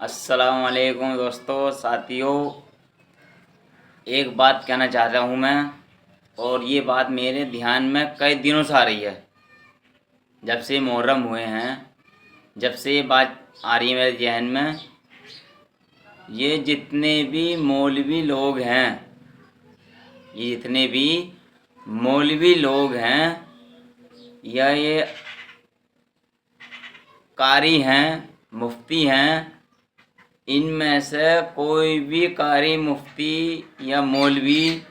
अस्सलाम वालेकुम दोस्तों साथियों। एक बात कहना चाहता हूँ मैं, और ये बात मेरे ध्यान में कई दिनों से आ रही है। जब से मुहर्रम हुए हैं, जब से ये बात आ रही है मेरे जहन में, ये जितने भी मौलवी लोग हैं, ये जितने भी मौलवी लोग हैं या ये कारी हैं, मुफ्ती हैं, इनमें से कोई भी कारी, मुफ्ती या मौलवी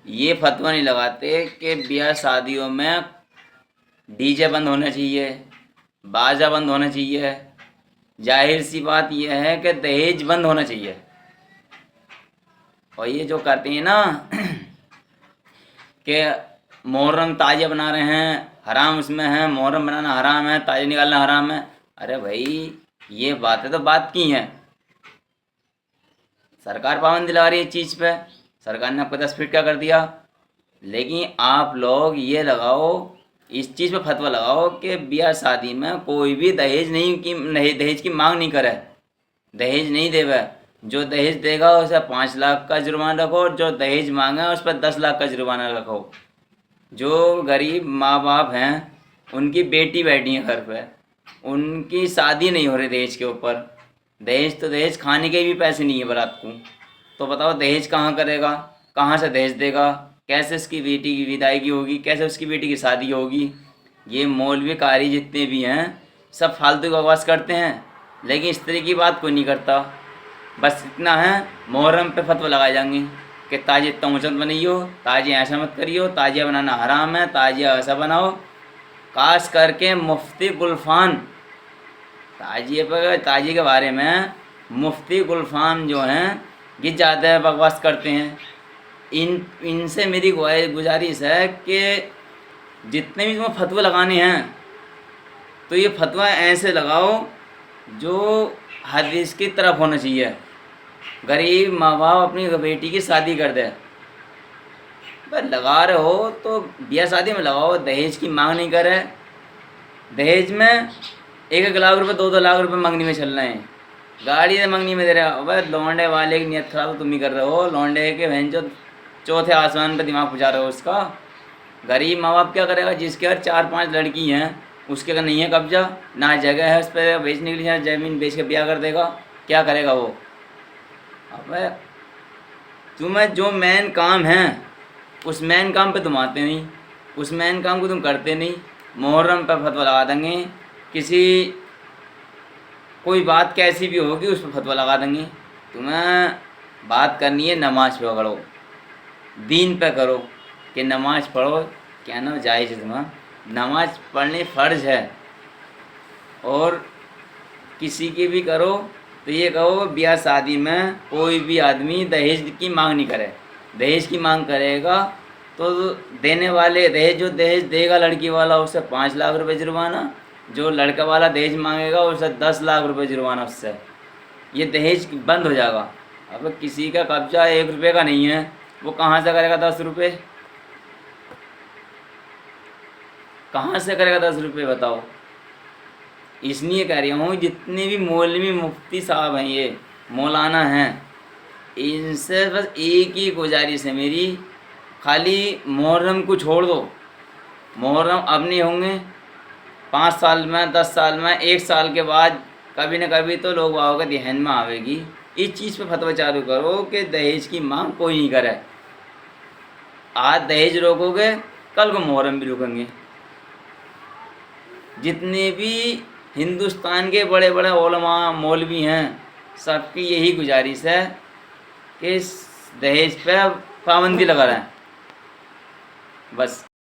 ये फतवा नहीं लगाते कि ब्याह शादियों में डीजे बंद होना चाहिए, बाजा बंद होना चाहिए। जाहिर सी बात यह है कि दहेज बंद होना चाहिए। और ये जो करते हैं ना कि मुहर्रम ताजिया बना रहे हैं, हराम उसमें है, मुहर्रम बनाना हराम है, ताजिया निकालना हराम है। अरे भाई, ये बातें तो बात की हैं। सरकार पाबंदी लगा रही है इस चीज़ पे, सरकार ने आपको 10 फीट का कर दिया। लेकिन आप लोग ये लगाओ, इस चीज़ पे फतवा लगाओ कि ब्याह शादी में कोई भी दहेज की मांग नहीं करे, दहेज नहीं देवे। जो दहेज देगा उसे 5 लाख का जुर्माना रखो, और जो दहेज मांगे उस पर 10 लाख का जुर्माना रखो। जो गरीब माँ बाप हैं, उनकी बेटी बैठी है घर पे, उनकी शादी नहीं हो रही दहेज के ऊपर। दहेज तो दहेज, खाने के भी पैसे नहीं है बारात को, तो बताओ दहेज कहाँ करेगा, कहाँ से दहेज देगा, कैसे उसकी बेटी की विदाई होगी, कैसे उसकी बेटी की शादी होगी। ये मौलवी कारी जितने भी हैं सब फालतू की बकवास करते हैं, लेकिन इस तरह की बात कोई नहीं करता। बस इतना है, मुहर्रम पे फतवा लगाए जाएंगे कि ताजिया इतना ऊँचा बनाइयो, ताजिया ऐसा मत करियो, ताजिया बनाना हराम है, ताजिया ऐसा बनाओ। खास करके मुफ्ती गुलफान, ताजिए के बारे में मुफ्ती गुलफाम जो हैं ये ज़्यादा बकवास करते हैं। इनसे मेरी गुजारिश है कि जितने भी तुम्हें फतवे लगाने हैं तो ये फतवा ऐसे लगाओ जो हदीस की तरफ होना चाहिए। गरीब माँ बाप अपनी बेटी की शादी कर दे, बस लगा रहे हो तो ब्याह शादी में लगाओ, दहेज की मांग नहीं करे। दहेज में 1-1 लाख रुपए, 2-2 लाख रुपए मंगनी में चल रहे हैं, गाड़ी से मंगनी में दे रहे हो। भाई लौंडे वाले की नियत खराब तो तुम ही कर रहे हो, लौंडे के बहन जो चौथे आसमान पर दिमाग पहुँचा रहे हो उसका। गरीब माँ बाप क्या करेगा, जिसके घर 4-5 लड़की हैं, उसके घर नहीं है कब्जा, ना जगह है उस पर बेचने के लिए, ज़मीन बेच के ब्याह कर देगा, क्या करेगा वो। अब तुम्हें जो मेन काम है उस मेन काम पे तुम आते नहीं, उस मेन काम को तुम करते नहीं। मुहर्रम पर फतवा लगा देंगे, किसी कोई बात कैसी भी होगी उस पर फतवा लगा देंगे। तुम्हें बात करनी है नमाज पे करो, दीन पे करो कि नमाज पढ़ो, क्या ना जायज़ है तुम्हें, नमाज पढ़नी फ़र्ज है। और किसी की भी करो तो ये कहो ब्याह शादी में कोई भी आदमी दहेज की मांग नहीं करे। दहेज की मांग करेगा तो देने वाले, जो दहेज देगा लड़की वाला उसे 5 लाख रुपए जुर्माना, जो लड़का वाला दहेज मांगेगा उसे 10 लाख रुपए जुर्माना। उससे ये दहेज बंद हो जाएगा। अब किसी का कब्जा 1 रुपये का नहीं है, वो कहाँ से करेगा 10 रुपये, कहाँ से करेगा 10 रुपये बताओ। इसलिए कह रही हूँ जितने भी मौलवी मुफ्ती साहब हैं, ये मौलाना हैं, इनसे बस एक ही गुजारिश है मेरी, खाली मुहर्रम को छोड़ दो। मुहर्रम अब नहीं होंगे, 5 साल में, 10 साल में, 1 साल के बाद कभी न कभी तो लोग आओगे ध्यान में आवेगी। इस चीज़ पे फतवा चालू करो कि दहेज की मांग कोई नहीं करे। आज दहेज रोकोगे, कल को मुहर्रम भी रोकेंगे। जितने भी हिंदुस्तान के बड़े बड़े उलमा मौलवी हैं, सबकी यही गुजारिश है कि दहेज पे पाबंदी लगा रहे हैं बस।